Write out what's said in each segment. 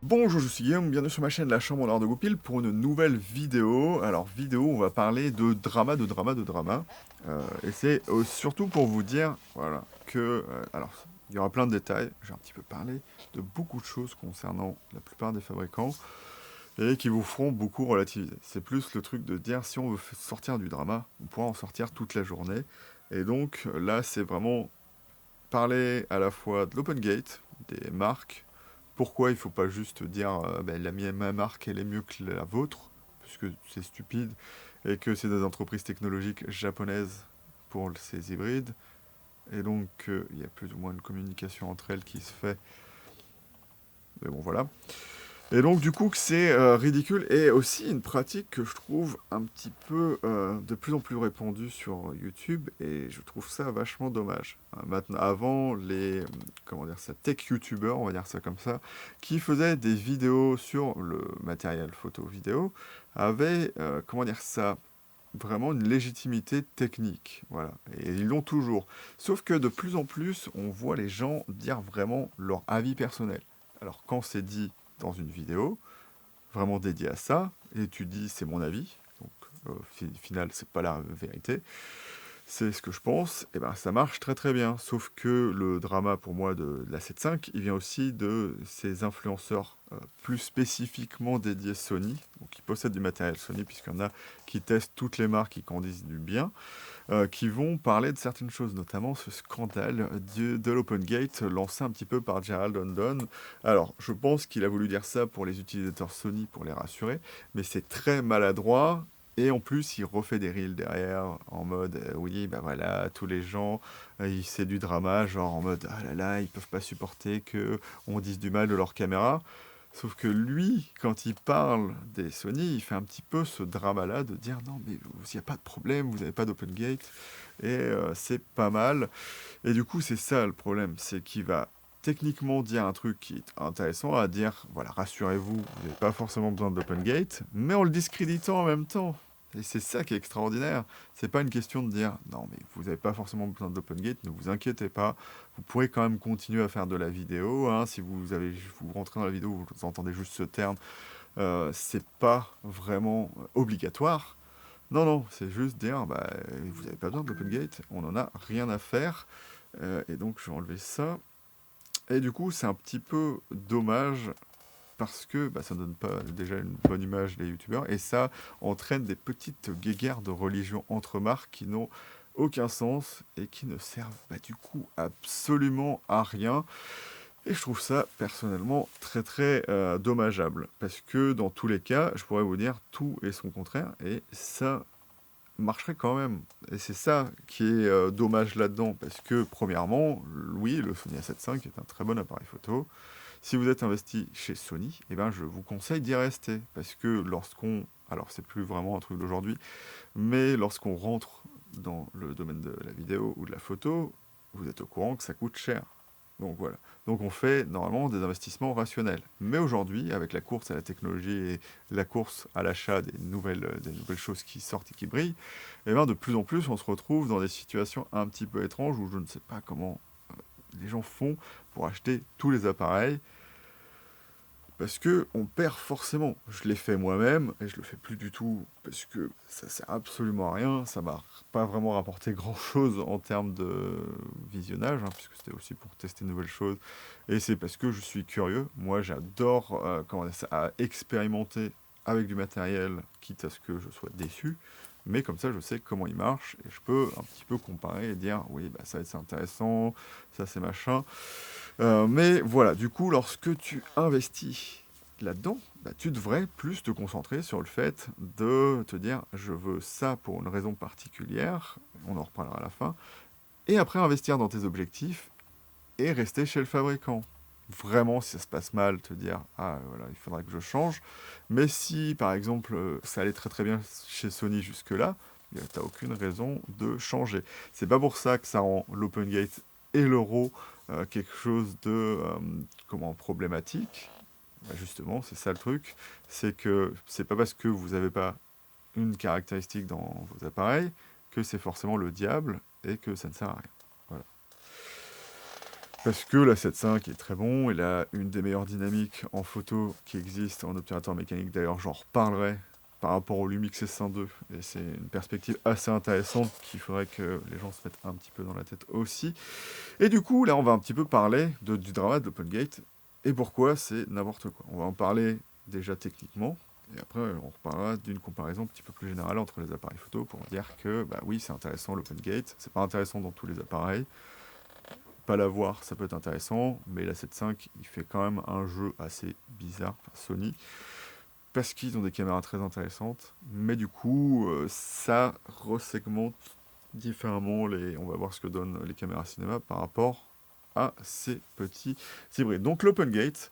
Bonjour, je suis Guillaume, bienvenue sur ma chaîne La Chambre en or de Goupil pour une nouvelle vidéo. Alors, vidéo, on va parler de drama, de drama, de drama. Et c'est surtout pour vous dire, voilà, que... alors, il y aura plein de détails, j'ai un petit peu parlé de beaucoup de choses concernant la plupart des fabricants et qui vous feront beaucoup relativiser. C'est plus le truc de dire, si on veut sortir du drama, on pourra en sortir toute la journée. Et donc, là, c'est vraiment parler à la fois de l'open gate, des marques, pourquoi il ne faut pas juste dire ben, ma marque elle est mieux que la vôtre, puisque c'est stupide, et que c'est des entreprises technologiques japonaises pour ces hybrides, et donc il y a plus ou moins une communication entre elles qui se fait, mais bon voilà. Et donc du coup que c'est ridicule et aussi une pratique que je trouve un petit peu de plus en plus répandue sur YouTube et je trouve ça vachement dommage. Maintenant, avant les comment dire ça tech YouTubers, on va dire ça comme ça, qui faisaient des vidéos sur le matériel photo vidéo, avaient comment dire ça vraiment une légitimité technique, voilà. Et ils l'ont toujours. Sauf que de plus en plus, on voit les gens dire vraiment leur avis personnel. Alors quand c'est dit dans une vidéo, vraiment dédiée à ça, et tu dis c'est mon avis, donc au final c'est pas la vérité, c'est ce que je pense, et ben ça marche très très bien. Sauf que le drama pour moi de la 7.5, il vient aussi de ces influenceurs plus spécifiquement dédiés Sony, donc qui possèdent du matériel Sony, puisqu'il y en a qui testent toutes les marques, qui en disent du bien, qui vont parler de certaines choses, notamment ce scandale de l'Open Gate lancé un petit peu par Gerald London. Alors, je pense qu'il a voulu dire ça pour les utilisateurs Sony, pour les rassurer, mais c'est très maladroit. Et en plus, il refait des reels derrière, en mode, oui, bah voilà, tous les gens, c'est du drama, genre en mode, ah là là, ils peuvent pas supporter que on dise du mal de leur caméra. Sauf que lui, quand il parle des Sony, il fait un petit peu ce drama-là de dire non, mais il n'y a pas de problème, vous n'avez pas d'open gate, et c'est pas mal. Et du coup, c'est ça le problème, c'est qu'il va techniquement dire un truc qui est intéressant, à dire voilà, rassurez-vous, vous n'avez pas forcément besoin d'open gate, mais en le discréditant en même temps. Et c'est ça qui est extraordinaire. C'est pas une question de dire non, mais vous n'avez pas forcément besoin d'open gate, ne vous inquiétez pas. Vous pourrez quand même continuer à faire de la vidéo. Hein, si vous rentrez dans la vidéo, vous entendez juste ce terme, c'est pas vraiment obligatoire. Non, non, c'est juste dire bah, vous n'avez pas besoin d'open gate, on en a rien à faire. Et donc, je vais enlever ça. Et du coup, c'est un petit peu dommage parce que bah, ça ne donne pas déjà une bonne image des youtubeurs et ça entraîne des petites guéguerres de religion entre marques qui n'ont aucun sens et qui ne servent bah, du coup absolument à rien. Et je trouve ça personnellement très très dommageable parce que dans tous les cas, je pourrais vous dire tout et son contraire et ça marcherait quand même. Et c'est ça qui est dommage là-dedans parce que premièrement, oui, le Sony A7 V est un très bon appareil photo. Si vous êtes investi chez Sony, eh ben, je vous conseille d'y rester. Parce que lorsqu'on... Alors, c'est plus vraiment un truc d'aujourd'hui, mais lorsqu'on rentre dans le domaine de la vidéo ou de la photo, vous êtes au courant que ça coûte cher. Donc voilà. Donc on fait normalement des investissements rationnels. Mais aujourd'hui, avec la course à la technologie et la course à l'achat des nouvelles choses qui sortent et qui brillent, eh ben de plus en plus, on se retrouve dans des situations un petit peu étranges où je ne sais pas comment les gens font pour acheter tous les appareils parce que on perd forcément. Je l'ai fait moi-même et je le fais plus du tout parce que ça sert absolument à rien. Ça m'a pas vraiment rapporté grand-chose en termes de visionnage, hein, puisque c'était aussi pour tester de nouvelles choses. Et c'est parce que je suis curieux. Moi, j'adore comment dire ça, à expérimenter avec du matériel, quitte à ce que je sois déçu. Mais comme ça, je sais comment il marche et je peux un petit peu comparer et dire oui, bah, ça c'est intéressant, ça c'est machin. Mais voilà, du coup, lorsque tu investis là-dedans, bah, tu devrais plus te concentrer sur le fait de te dire je veux ça pour une raison particulière, on en reparlera à la fin, et après investir dans tes objectifs et rester chez le fabricant. Vraiment, si ça se passe mal, te dire ah voilà, il faudrait que je change. Mais si par exemple ça allait très très bien chez Sony jusque-là, t'as aucune raison de changer. C'est pas pour ça que ça rend l'Open Gate et l'euro quelque chose de comment problématique. Bah, justement, c'est ça le truc, c'est que c'est pas parce que vous n'avez pas une caractéristique dans vos appareils que c'est forcément le diable et que ça ne sert à rien. Voilà. parce que la 7.5 est très bon, il a une des meilleures dynamiques en photo qui existe en obturateur mécanique, d'ailleurs j'en reparlerai par rapport au Lumix S1.2, et c'est une perspective assez intéressante qu'il faudrait que les gens se mettent un petit peu dans la tête aussi. Et du coup, là on va un petit peu parler du drama de l'OpenGate, et pourquoi c'est n'importe quoi. On va en parler déjà techniquement, et après on reparlera d'une comparaison un petit peu plus générale entre les appareils photo pour dire que bah oui c'est intéressant l'OpenGate, c'est pas intéressant dans tous les appareils, pas l'avoir, ça peut être intéressant, mais la 7.5, il fait quand même un jeu assez bizarre, enfin, Sony, parce qu'ils ont des caméras très intéressantes, mais du coup, ça resegmente différemment on va voir ce que donnent les caméras cinéma par rapport à ces petits hybrides. Donc l'OpenGate,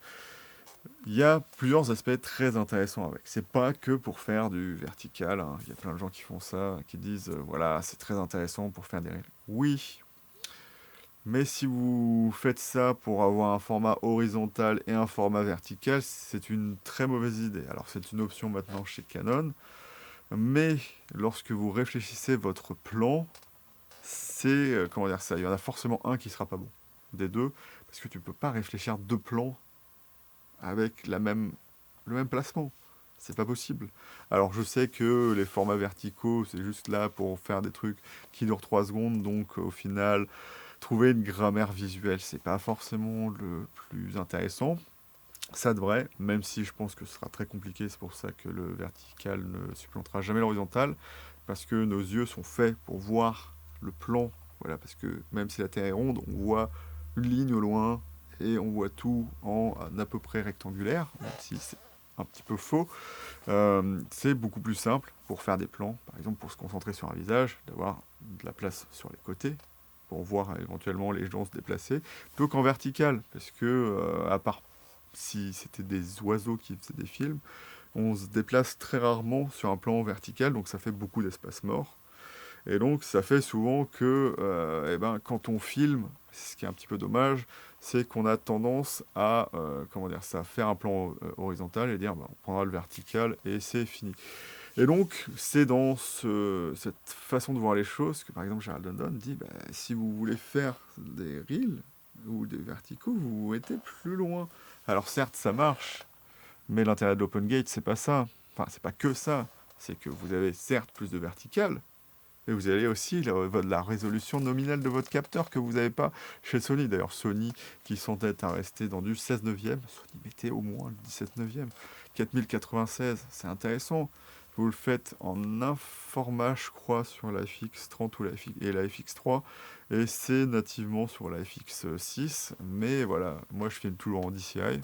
il y a plusieurs aspects très intéressants avec. C'est pas que pour faire du vertical, hein. Il y a plein de gens qui font ça, qui disent, voilà, c'est très intéressant pour faire des reels. Oui, mais si vous faites ça pour avoir un format horizontal et un format vertical, c'est une très mauvaise idée. Alors c'est une option maintenant chez Canon, mais lorsque vous réfléchissez votre plan, c'est, comment dire ça, il y en a forcément un qui sera pas bon, des deux, parce que tu peux pas réfléchir deux plans avec le même placement. C'est pas possible. Alors je sais que les formats verticaux, c'est juste là pour faire des trucs qui durent 3 secondes, donc au final, trouver une grammaire visuelle, c'est pas forcément le plus intéressant. Ça devrait, même si je pense que ce sera très compliqué, c'est pour ça que le vertical ne supplantera jamais l'horizontal, parce que nos yeux sont faits pour voir le plan. Voilà, parce que même si la Terre est ronde, on voit une ligne au loin et on voit tout en à peu près rectangulaire, même si c'est un petit peu faux. C'est beaucoup plus simple pour faire des plans, par exemple pour se concentrer sur un visage, d'avoir de la place sur les côtés, pour voir éventuellement les gens se déplacer, plutôt qu'en vertical, parce que, à part si c'était des oiseaux qui faisaient des films, on se déplace très rarement sur un plan vertical, donc ça fait beaucoup d'espace mort. Et donc ça fait souvent que eh ben, quand on filme, ce qui est un petit peu dommage, c'est qu'on a tendance à comment dire ça, faire un plan horizontal et dire bah, on prendra le vertical et c'est fini. Et donc c'est dans cette façon de voir les choses que par exemple Gerald London dit bah, si vous voulez faire des reels ou des verticaux, vous mettez plus loin. Alors certes ça marche, mais l'intérêt de l'OpenGate c'est pas ça. Enfin c'est pas que ça. C'est que vous avez certes plus de vertical, et vous avez aussi la résolution nominale de votre capteur que vous n'avez pas chez Sony. D'ailleurs, Sony qui s'entête à rester dans du 16 neuvième, Sony mettez au moins le 17 neuvième. 4096, c'est intéressant. Vous le faites en un format, je crois, sur la FX30 ou et la FX3, et c'est nativement sur la FX6. Mais voilà, moi je filme toujours en DCI,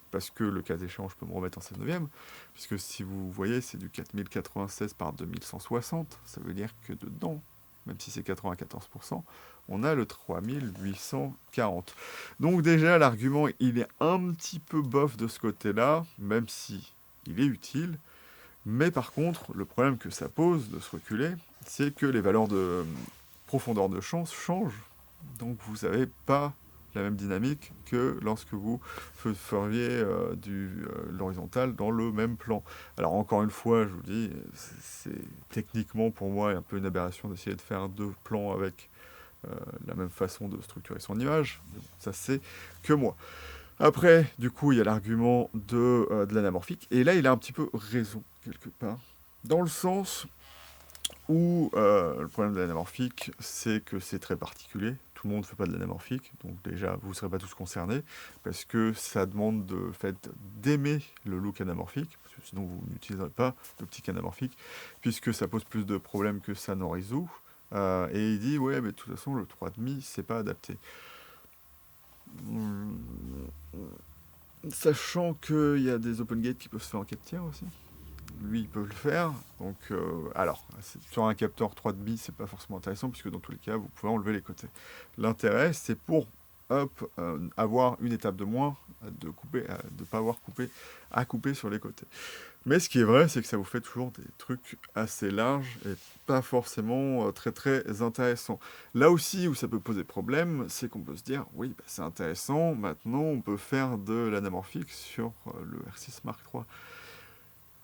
parce que le cas échéant, je peux me remettre en 16 neuvième, puisque si vous voyez, c'est du 4096 par 2160, ça veut dire que dedans, même si c'est 94%, on a le 3840. Donc déjà, l'argument, il est un petit peu bof de ce côté-là, même si il est utile, mais par contre, le problème que ça pose de se reculer, c'est que les valeurs de profondeur de champ changent, donc vous n'avez pas la même dynamique que lorsque vous feriez l'horizontal dans le même plan. Alors encore une fois, je vous dis, c'est techniquement pour moi un peu une aberration d'essayer de faire deux plans avec la même façon de structurer son image. Ça c'est que moi. Après, du coup, il y a l'argument de l'anamorphique, et là il a un petit peu raison quelque part, dans le sens où le problème de l'anamorphique, c'est que c'est très particulier. Tout le monde ne fait pas de l'anamorphique, donc déjà, vous ne serez pas tous concernés, parce que ça demande de fait d'aimer le look anamorphique, parce que sinon vous n'utiliserez pas l'optique anamorphique, puisque ça pose plus de problèmes que ça n'en résout. Et il dit, ouais, mais de toute façon, le 3,5, c'est pas adapté. Sachant qu'il y a des open gates qui peuvent se faire en 4 tiers aussi. Lui, il peut le faire. Donc, alors, sur un capteur 3,5, c'est pas forcément intéressant, puisque dans tous les cas, vous pouvez enlever les côtés. L'intérêt, c'est pour avoir une étape de moins, de pas avoir à couper sur les côtés. Mais ce qui est vrai, c'est que ça vous fait toujours des trucs assez larges et pas forcément très très intéressants. Là aussi où ça peut poser problème, c'est qu'on peut se dire, oui, bah, c'est intéressant, maintenant on peut faire de l'anamorphique sur le R6 Mark III.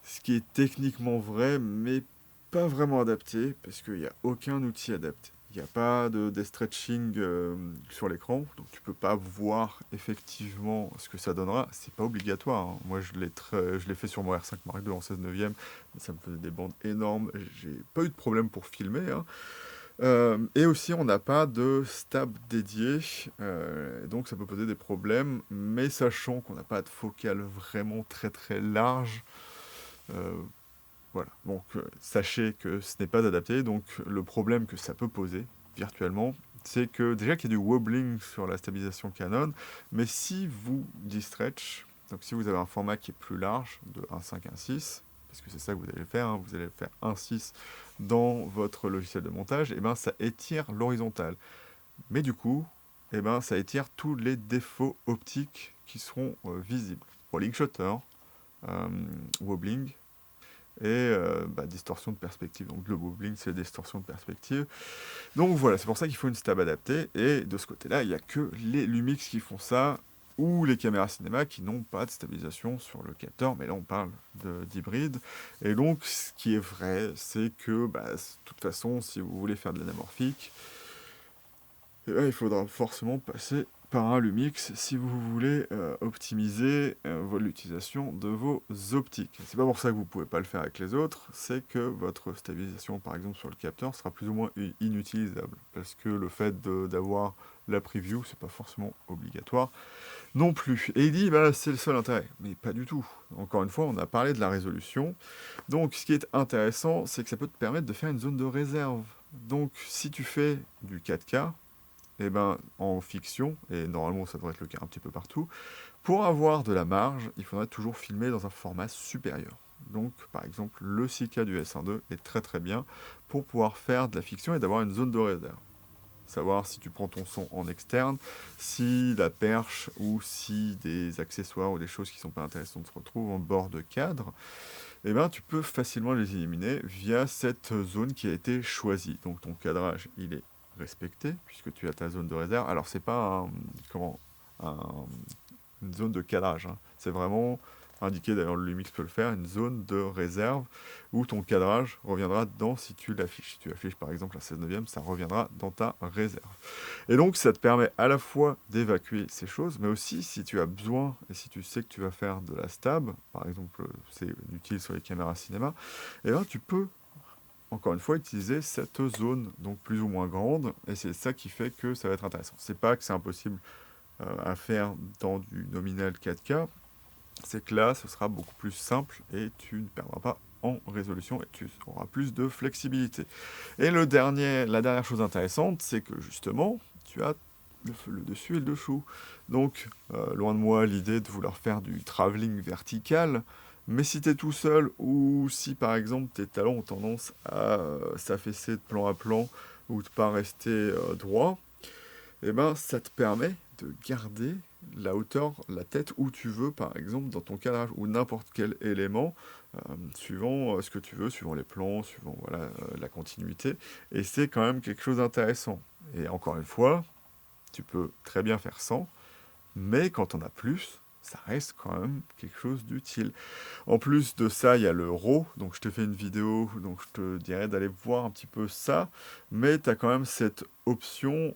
Ce qui est techniquement vrai, mais pas vraiment adapté, parce qu'il n'y a aucun outil adapté. il n'y a pas de stretching sur l'écran, donc tu peux pas voir effectivement ce que ça donnera. C'est pas obligatoire, hein. Moi, je l'ai fait sur mon R5 Mark II en 16/9, mais ça me faisait des bandes énormes. J'ai pas eu de problème pour filmer, hein. Et aussi, on n'a pas de stab dédié, donc ça peut poser des problèmes, mais sachant qu'on n'a pas de focale vraiment très très large, euh, voilà. Donc, sachez que ce n'est pas adapté. Donc, le problème que ça peut poser virtuellement, c'est que déjà qu'il y a du wobbling sur la stabilisation Canon, mais si vous stretch, donc si vous avez un format qui est plus large, de 1.5 à 1.6, parce que c'est ça que vous allez faire, hein, vous allez faire 1.6 dans votre logiciel de montage, et ben ça étire l'horizontale. Mais du coup, et ben ça étire tous les défauts optiques qui seront visibles. Rolling shutter, euh, wobbling, et distorsion de perspective. Donc le wobbling, c'est la distorsion de perspective. Donc voilà, c'est pour ça qu'il faut une stab adaptée. Et de ce côté-là, il n'y a que les Lumix qui font ça, ou les caméras cinéma qui n'ont pas de stabilisation sur le capteur. Mais là, on parle d'hybride. Et donc, ce qui est vrai, c'est que, de toute façon, si vous voulez faire de l'anamorphique, il faudra forcément passer par un Lumix si vous voulez optimiser l'utilisation de vos optiques. C'est pas pour ça que vous ne pouvez pas le faire avec les autres, c'est que votre stabilisation, par exemple, sur le capteur sera plus ou moins inutilisable. Parce que le fait d'avoir la preview, c'est pas forcément obligatoire non plus. Et il dit, c'est le seul intérêt. Mais pas du tout. Encore une fois, on a parlé de la résolution. Donc, ce qui est intéressant, c'est que ça peut te permettre de faire une zone de réserve. Donc, si tu fais du 4K, eh ben, en fiction, et normalement ça devrait être le cas un petit peu partout, pour avoir de la marge, il faudrait toujours filmer dans un format supérieur. Donc, par exemple, le 6K du S1.2 est très très bien pour pouvoir faire de la fiction et d'avoir une zone de réserve. Savoir si tu prends ton son en externe, si la perche ou si des accessoires ou des choses qui ne sont pas intéressantes se retrouvent en bord de cadre, eh ben, tu peux facilement les éliminer via cette zone qui a été choisie. Donc ton cadrage, il est respecté, puisque tu as ta zone de réserve. Alors c'est pas un- une zone de cadrage, hein. C'est vraiment indiqué, d'ailleurs le Lumix peut le faire, une zone de réserve où ton cadrage reviendra dans, si tu l'affiches. Si tu affiches par exemple la 16/9, ça reviendra dans ta réserve. Et donc ça te permet à la fois d'évacuer ces choses, mais aussi si tu as besoin, et si tu sais que tu vas faire de la stab, par exemple c'est utile sur les caméras cinéma, et bien tu peux encore une fois, utiliser cette zone, donc plus ou moins grande, et c'est ça qui fait que ça va être intéressant. C'est pas que c'est impossible à faire dans du nominal 4K, c'est que là, ce sera beaucoup plus simple et tu ne perdras pas en résolution et tu auras plus de flexibilité. Et la dernière chose intéressante, c'est que justement, tu as le dessus et le dessous. Donc, loin de moi l'idée de vouloir faire du travelling vertical, mais si tu es tout seul ou si par exemple tes talons ont tendance à s'affaisser de plan à plan ou de pas rester droit, eh ben, ça te permet de garder la hauteur, la tête où tu veux, par exemple, dans ton cadrage, ou n'importe quel élément, suivant ce que tu veux, suivant les plans, suivant voilà, la continuité. Et c'est quand même quelque chose d'intéressant. Et encore une fois, tu peux très bien faire sans, mais quand on a plus, ça reste quand même quelque chose d'utile. En plus de ça, il y a le RAW, donc je t'ai fait une vidéo, donc je te dirais d'aller voir un petit peu ça, mais tu as quand même cette option,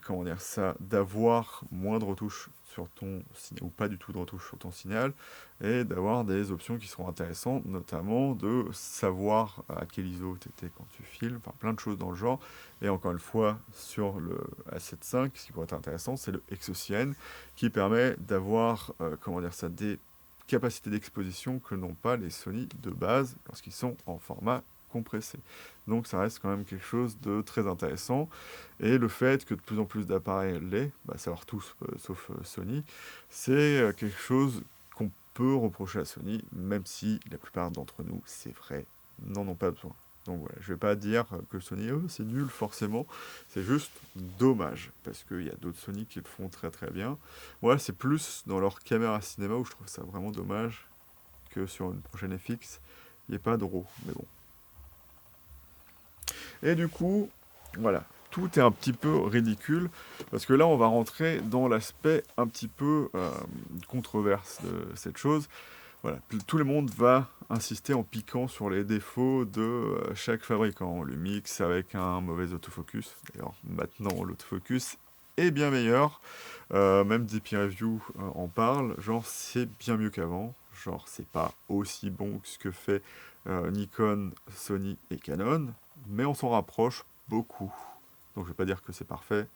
comment dire ça, d'avoir moins de retouches sur ton signal, ou pas du tout de retouches sur ton signal, et d'avoir des options qui seront intéressantes, notamment de savoir à quel ISO tu étais quand tu filmes, enfin plein de choses dans le genre, et encore une fois, sur le A7V, ce qui pourrait être intéressant, c'est le Exocyan, qui permet d'avoir, comment dire ça, des capacités d'exposition que n'ont pas les Sony de base lorsqu'ils sont en format compressé. Donc ça reste quand même quelque chose de très intéressant. Et le fait que de plus en plus d'appareils l'aient, savoir tous sauf Sony, c'est quelque chose qu'on peut reprocher à Sony, même si la plupart d'entre nous, c'est vrai, n'en ont pas besoin. Donc voilà, je vais pas dire que Sony, c'est nul forcément, c'est juste dommage, parce qu'il y a d'autres Sony qui le font très très bien. Moi, c'est plus dans leur caméra cinéma où je trouve ça vraiment dommage que sur une prochaine FX, il n'y ait pas de RAW, mais bon. Et du coup, voilà, tout est un petit peu ridicule, parce que là, on va rentrer dans l'aspect un petit peu controverse de cette chose. voilà, tout le monde va insister en piquant sur les défauts de chaque fabricant. Lumix avec un mauvais autofocus. D'ailleurs, maintenant, l'autofocus est bien meilleur. Même des peer reviews en parlent. Genre, c'est bien mieux qu'avant. Genre, c'est pas aussi bon que ce que fait Nikon, Sony et Canon. Mais on s'en rapproche beaucoup. Donc, je vais pas dire que c'est parfait.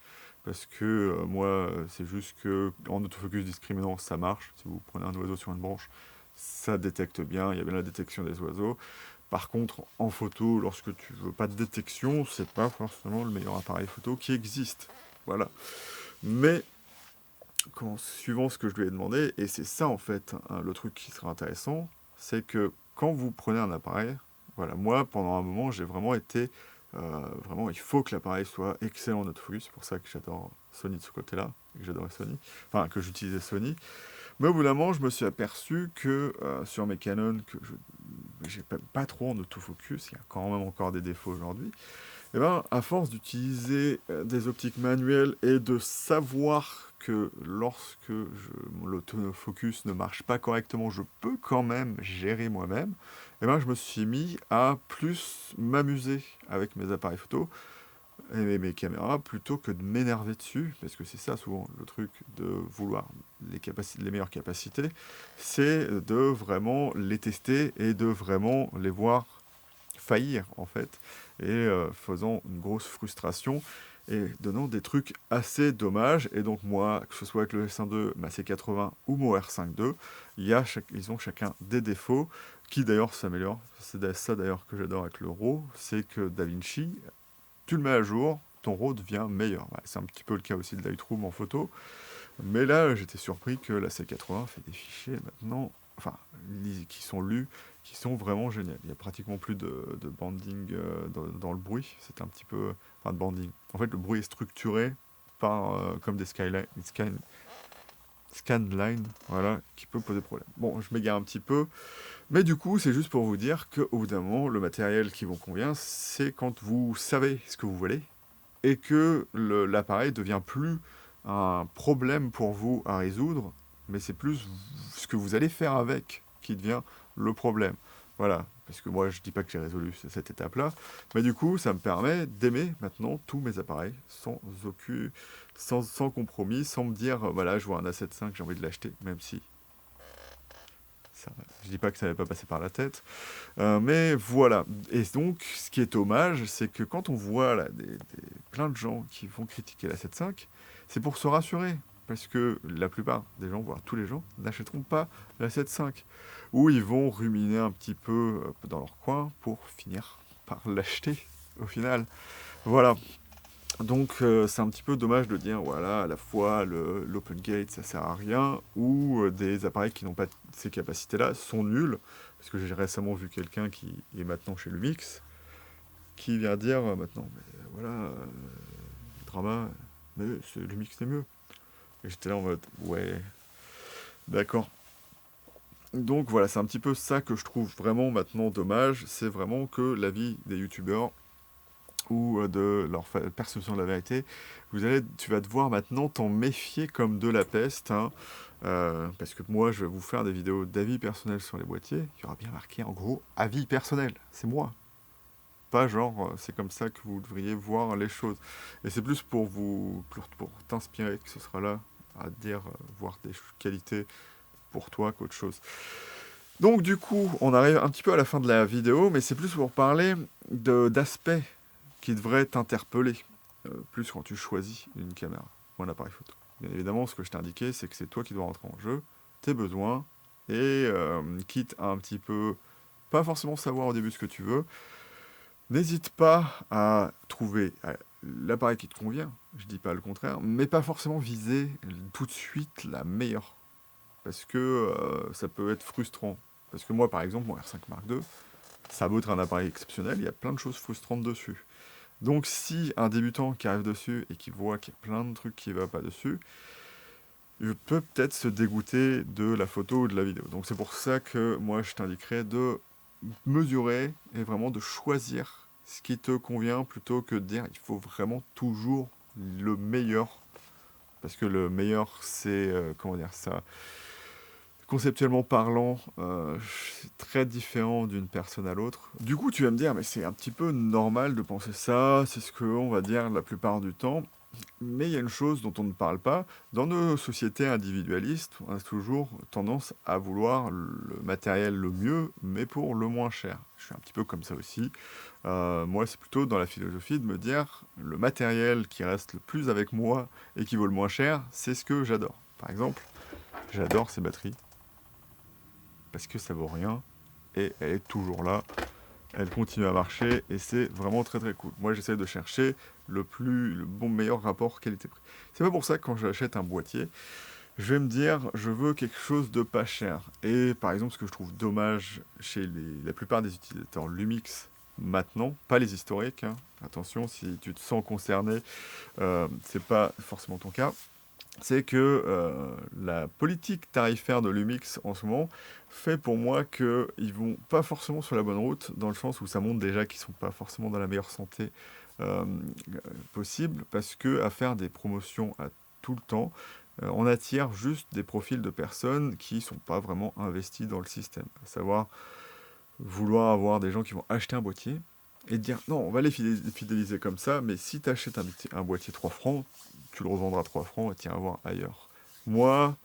Parce que moi, c'est juste que en autofocus discriminant, ça marche. Si vous prenez un oiseau sur une branche, ça détecte bien. Il y a bien la détection des oiseaux. Par contre, en photo, lorsque tu veux pas de détection, c'est pas forcément le meilleur appareil photo qui existe. Voilà. Mais suivant ce que je lui ai demandé, et c'est ça en fait hein, le truc qui sera intéressant, c'est que quand vous prenez un appareil, voilà, moi pendant un moment j'ai vraiment été, vraiment il faut que l'appareil soit excellent en autofocus, c'est pour ça que j'adore Sony de ce côté-là, que j'adorais Sony, enfin que j'utilisais Sony, mais au bout d'un moment je me suis aperçu que sur mes Canon, que j'ai pas trop en autofocus, il y a quand même encore des défauts aujourd'hui, et ben, à force d'utiliser des optiques manuelles et de savoir que lorsque l'autofocus ne marche pas correctement, je peux quand même gérer moi-même, et ben, je me suis mis à plus m'amuser avec mes appareils photo et mes caméras plutôt que de m'énerver dessus, parce que c'est ça souvent le truc de vouloir les meilleures capacités, c'est de vraiment les tester et de vraiment les voir faillir en fait, et faisant une grosse frustration et donnant des trucs assez dommages. Et donc moi, que ce soit avec le S1 II, ma C80 ou mon R5 II, ils ont chacun des défauts qui d'ailleurs s'améliorent. C'est ça d'ailleurs que j'adore avec le RAW, c'est que DaVinci, tu le mets à jour, ton RAW devient meilleur. Ouais, c'est un petit peu le cas aussi de Lightroom en photo, mais là j'étais surpris que la C80 fait des fichiers maintenant, enfin, qui sont lus, qui sont vraiment géniaux. Il n'y a pratiquement plus de banding dans le bruit. C'est un petit peu... Enfin, de banding. En fait, le bruit est structuré par, comme des scanlines, voilà, qui peut poser problème. Bon, je m'égare un petit peu. Mais du coup, c'est juste pour vous dire qu'au bout d'un moment, le matériel qui vous convient, c'est quand vous savez ce que vous voulez et que l'appareil devient plus un problème pour vous à résoudre, mais c'est plus ce que vous allez faire avec qui devient le problème. Voilà, parce que moi je dis pas que j'ai résolu cette étape-là, mais du coup ça me permet d'aimer maintenant tous mes appareils sans compromis, sans me dire voilà je vois un A7 V, j'ai envie de l'acheter, même si ça, je dis pas que ça n'avait pas passé par la tête. Mais voilà. Et donc, ce qui est dommage, c'est que quand on voit là, plein de gens qui vont critiquer la 7.5, c'est pour se rassurer. Parce que la plupart des gens, voire tous les gens, n'achèteront pas la 7.5. Ou ils vont ruminer un petit peu dans leur coin pour finir par l'acheter au final. Voilà. Donc c'est un petit peu dommage de dire, voilà, à la fois l'open gate ça sert à rien, ou des appareils qui n'ont pas ces capacités-là sont nuls, parce que j'ai récemment vu quelqu'un qui est maintenant chez Lumix, qui vient dire maintenant, mais voilà, drama, mais Lumix c'est mieux. Et j'étais là en mode, ouais, d'accord. Donc voilà, c'est un petit peu ça que je trouve vraiment maintenant dommage, c'est vraiment que l'avis des youtubeurs ou de leur perception de la vérité, tu vas devoir maintenant t'en méfier comme de la peste, hein, parce que moi, je vais vous faire des vidéos d'avis personnels sur les boîtiers, il y aura bien marqué en gros avis personnel, c'est moi. Pas genre, c'est comme ça que vous devriez voir les choses. Et c'est plus pour t'inspirer que ce sera là à dire, voir des qualités pour toi qu'autre chose. Donc du coup, on arrive un petit peu à la fin de la vidéo, mais c'est plus pour parler d'aspects qui devraient t'interpeller, plus quand tu choisis une caméra ou un appareil photo. Bien évidemment, ce que je t'ai indiqué, c'est que c'est toi qui dois rentrer en jeu, tes besoins, et quitte à un petit peu, pas forcément savoir au début ce que tu veux, n'hésite pas à trouver l'appareil qui te convient, je dis pas le contraire, mais pas forcément viser tout de suite la meilleure, parce que ça peut être frustrant. Parce que moi, par exemple, mon R5 Mark II, ça a beau être un appareil exceptionnel, il y a plein de choses frustrantes dessus. Donc si un débutant qui arrive dessus et qui voit qu'il y a plein de trucs qui ne vont pas dessus, il peut peut-être se dégoûter de la photo ou de la vidéo. Donc c'est pour ça que moi je t'indiquerais de mesurer et vraiment de choisir ce qui te convient plutôt que de dire il faut vraiment toujours le meilleur. Parce que le meilleur c'est, comment dire ça, conceptuellement parlant, c'est très différent d'une personne à l'autre. Du coup, tu vas me dire: «Mais c'est un petit peu normal de penser ça, c'est ce qu'on va dire la plupart du temps». Mais il y a une chose dont on ne parle pas. Dans nos sociétés individualistes, on a toujours tendance à vouloir le matériel le mieux, mais pour le moins cher. Je suis un petit peu comme ça aussi. Moi, c'est plutôt dans la philosophie de me dire, le matériel qui reste le plus avec moi et qui vaut le moins cher, c'est ce que j'adore. Par exemple, j'adore ces batteries, parce que ça vaut rien, et elle est toujours là, elle continue à marcher, et c'est vraiment très très cool. Moi, j'essaie de chercher le bon meilleur rapport qualité-prix. C'est pas pour ça que quand j'achète un boîtier, je vais me dire, je veux quelque chose de pas cher. Et par exemple, ce que je trouve dommage chez la plupart des utilisateurs Lumix maintenant, pas les historiques, hein. Attention, si tu te sens concerné, c'est pas forcément ton cas, c'est que la politique tarifaire de Lumix en ce moment fait pour moi qu'ils vont pas forcément sur la bonne route, dans le sens où ça montre déjà qu'ils sont pas forcément dans la meilleure santé euh, possible, parce que à faire des promotions à tout le temps, on attire juste des profils de personnes qui sont pas vraiment investis dans le système. À savoir, vouloir avoir des gens qui vont acheter un boîtier et dire non, on va les fidéliser comme ça, mais si tu achètes un boîtier 3 francs, tu le revendras 3 francs et tiens à voir ailleurs. Moi,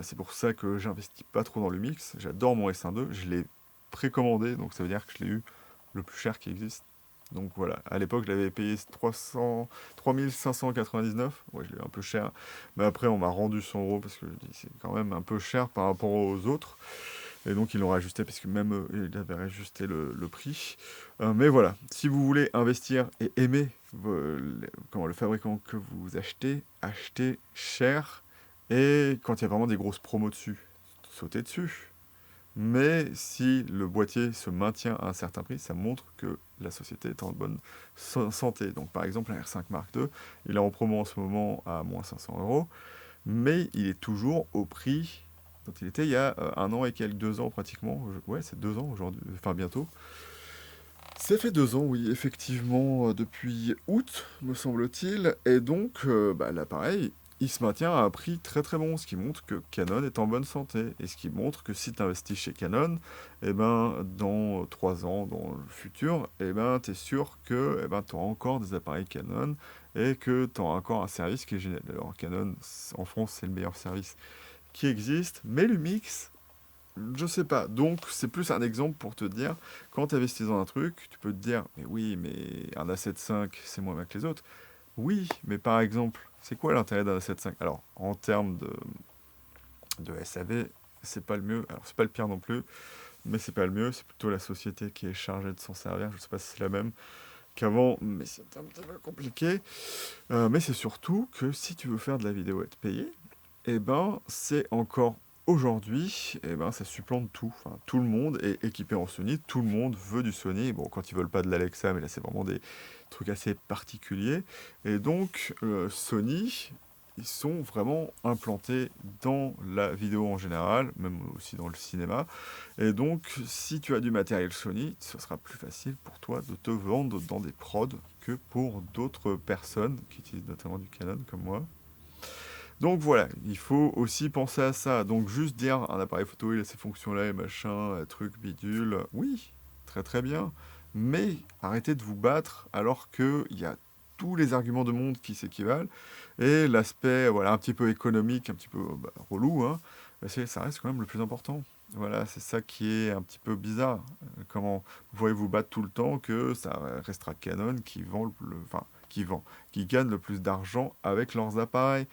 c'est pour ça que j'investis pas trop dans le mix. J'adore mon S12, je l'ai précommandé, donc ça veut dire que je l'ai eu le plus cher qui existe. Donc voilà, à l'époque je l'avais payé 3599, ouais, je l'ai eu un peu cher, mais après on m'a rendu 100 euros parce que je dis c'est quand même un peu cher par rapport aux autres. Et donc ils l'ont rajusté parce que même ils avaient rajusté le prix. Mais voilà, si vous voulez investir et aimer le fabricant que vous achetez, achetez cher. Et quand il y a vraiment des grosses promos dessus, sautez dessus. Mais si le boîtier se maintient à un certain prix, ça montre que la société est en bonne santé. Donc par exemple, un R5 Mark II, il est en promo en ce moment à moins 500 euros, mais il est toujours au prix dont il était il y a un an et quelques, 2 ans pratiquement. Ouais, c'est 2 ans aujourd'hui, enfin bientôt. Ça fait 2 ans, oui, effectivement, depuis août, me semble-t-il. Et donc, bah, l'appareil, il se maintient à un prix très très bon, ce qui montre que Canon est en bonne santé. Et ce qui montre que si tu investis chez Canon, eh ben, dans 3 ans, dans le futur, eh ben, tu es sûr que eh ben, tu auras encore des appareils Canon et que tu auras encore un service qui est génial. Alors, Canon, en France, c'est le meilleur service qui existe, mais Lumix, je sais pas. Donc, c'est plus un exemple pour te dire, quand tu investis dans un truc, tu peux te dire, mais oui, mais un A7 V, c'est moins bien que les autres. Oui, mais par exemple, c'est quoi l'intérêt d'un A7 V? Alors, en termes de SAV, c'est pas le mieux. Alors, c'est pas le pire non plus, mais c'est pas le mieux. C'est plutôt la société qui est chargée de s'en servir. Je sais pas si c'est la même qu'avant, mais c'est un petit peu compliqué. Mais c'est surtout que si tu veux faire de la vidéo et te payer, eh ben, c'est encore aujourd'hui, eh ben, ça supplante tout. Enfin, tout le monde est équipé en Sony, tout le monde veut du Sony. Bon, quand ils veulent pas de l'Alexa, mais là, c'est vraiment des trucs assez particuliers. Et donc, Sony, ils sont vraiment implantés dans la vidéo en général, même aussi dans le cinéma. Et donc, si tu as du matériel Sony, ce sera plus facile pour toi de te vendre dans des prods que pour d'autres personnes qui utilisent notamment du Canon comme moi. Donc voilà, il faut aussi penser à ça. Donc juste dire un appareil photo, il a ces fonctions-là et machin, truc bidule, oui, très très bien. Mais arrêtez de vous battre alors qu'il y a tous les arguments de monde qui s'équivalent. Et l'aspect voilà, un petit peu économique, un petit peu relou, hein, ça reste quand même le plus important. Voilà, c'est ça qui est un petit peu bizarre. Comment vous pouvez vous battre tout le temps que ça restera Canon qui vend, enfin, qui gagne le plus d'argent avec leurs appareils.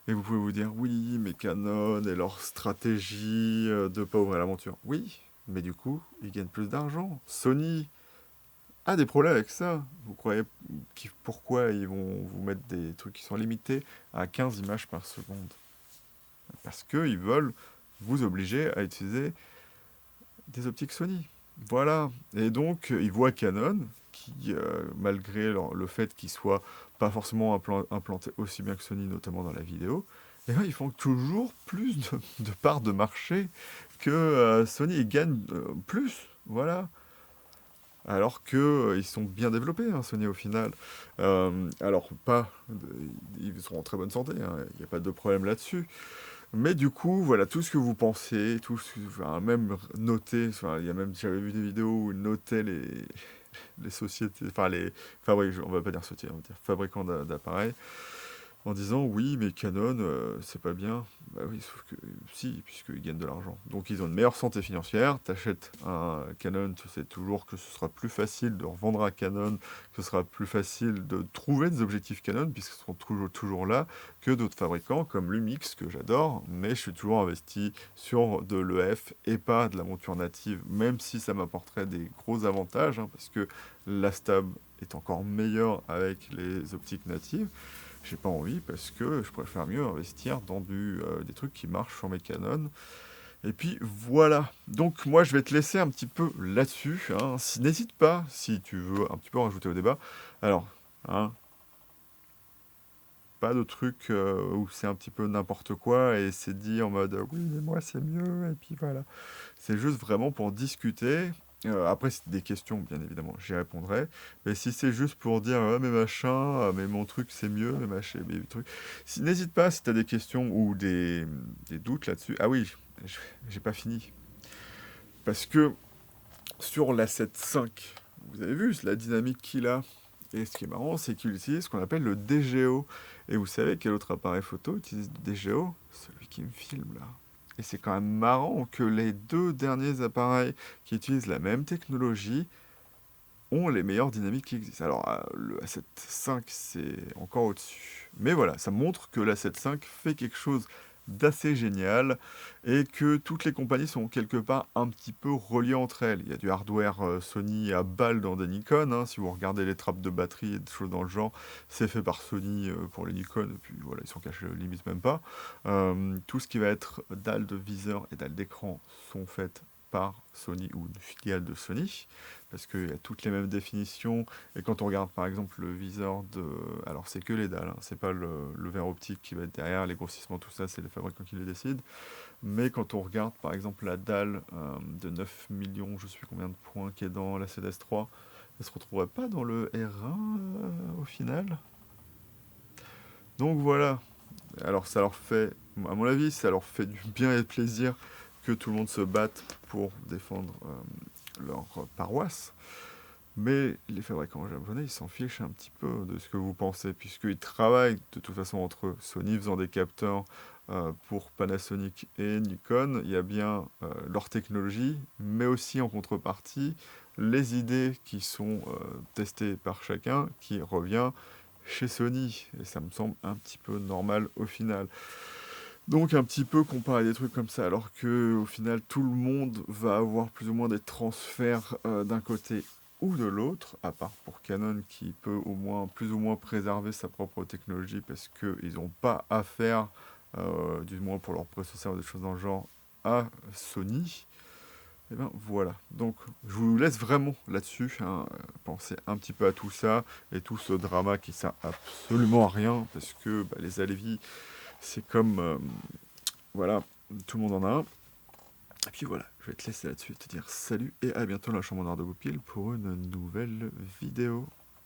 Et vous pouvez vous dire, oui, mais Canon et leur stratégie de pas ouvrir l'aventure. Oui, mais du coup, ils gagnent plus d'argent. Sony a des problèmes avec ça. Vous croyez pourquoi ils vont vous mettre des trucs qui sont limités à 15 images par seconde? Parce qu'ils veulent vous obliger à utiliser des optiques Sony. Voilà. Et donc, ils voient Canon, qui, malgré le fait qu'ils soient pas forcément implantés aussi bien que Sony, notamment dans la vidéo, et ben, ils font toujours plus de parts de marché que Sony. Ils gagnent plus. Voilà. Alors que ils sont bien développés, hein, Sony, au final. Alors, pas, ils sont en très bonne santé, hein, il n'y a pas de problème là-dessus. Mais du coup, voilà, tout ce que vous pensez, tout ce que, enfin, même noter, enfin, il y a même, j'avais vu des vidéos où ils notaient les sociétés, enfin les fabricants, on va pas dire sociétés, on va dire fabricants d'appareils, en disant oui, mais Canon, c'est pas bien. Bah oui, sauf que si, puisqu'ils gagnent de l'argent. Donc ils ont une meilleure santé financière. T'achètes un Canon, tu sais toujours que ce sera plus facile de revendre un Canon, que ce sera plus facile de trouver des objectifs Canon, puisqu'ils seront toujours là, que d'autres fabricants comme Lumix, que j'adore, mais je suis toujours investi sur de l'EF et pas de la monture native, même si ça m'apporterait des gros avantages, hein, parce que la stab est encore meilleure avec les optiques natives. J'ai pas envie parce que je préfère mieux investir dans des trucs qui marchent sur mes Canon. Et puis voilà. Donc moi je vais te laisser un petit peu là-dessus, hein. N'hésite pas si tu veux un petit peu rajouter au débat. Alors, hein, pas de truc où c'est un petit peu n'importe quoi et c'est dit en mode oui mais moi c'est mieux et puis voilà. C'est juste vraiment pour discuter. Après, si des questions, bien évidemment, j'y répondrai. Mais si c'est juste pour dire, ah, mais machin, mais mon truc c'est mieux, mais machin, mais truc. N'hésite pas si tu as des questions ou des doutes là-dessus. Ah oui, j'ai pas fini. Parce que sur la 7.5, vous avez vu la dynamique qu'il a. Et ce qui est marrant, c'est qu'il utilise ce qu'on appelle le DGO. Et vous savez quel autre appareil photo utilise le DGO? Celui qui me filme là. Et c'est quand même marrant que les deux derniers appareils qui utilisent la même technologie ont les meilleures dynamiques qui existent. Alors, le A7 V, c'est encore au-dessus. Mais voilà, ça montre que la 7.5 fait quelque chose d'assez génial et que toutes les compagnies sont quelque part un petit peu reliées entre elles. Il y a du hardware Sony à balle dans des Nikon, hein. Si vous regardez les trappes de batterie et des choses dans le genre, c'est fait par Sony pour les Nikon, et puis voilà, ils sont cachés limite même pas. Tout ce qui va être dalle de viseur et dalle d'écran sont faites par Sony ou une filiale de Sony, parce qu'il y a toutes les mêmes définitions, et quand on regarde par exemple le viseur de... Alors c'est que les dalles, hein, c'est pas le verre optique qui va être derrière, les grossissements, tout ça, c'est les fabricants qui les décident, mais quand on regarde par exemple la dalle de 9 millions, je sais combien de points, qui est dans la CDS3, elle se retrouverait pas dans le R1 au final. Donc voilà, alors ça leur fait, à mon avis, ça leur fait du bien et de plaisir que tout le monde se batte pour défendre leur paroisse. Mais les fabricants japonais, ils s'en fichent un petit peu de ce que vous pensez, puisqu'ils travaillent de toute façon entre eux. Sony faisant des capteurs pour Panasonic et Nikon, il y a bien leur technologie, mais aussi en contrepartie, les idées qui sont testées par chacun, qui revient chez Sony. Et ça me semble un petit peu normal au final. Donc un petit peu comparer des trucs comme ça, alors que au final tout le monde va avoir plus ou moins des transferts d'un côté ou de l'autre, à part pour Canon qui peut au moins plus ou moins préserver sa propre technologie parce qu'ils n'ont pas affaire, du moins pour leurs processeurs ou des choses dans le genre, à Sony. Et ben voilà, donc je vous laisse vraiment là-dessus, hein, penser un petit peu à tout ça et tout ce drama qui sert absolument à rien parce que bah, les Alevi c'est comme voilà, tout le monde en a un. Et puis voilà, je vais te laisser là-dessus et te dire salut et à bientôt dans la chambre noire de Goupil pour une nouvelle vidéo.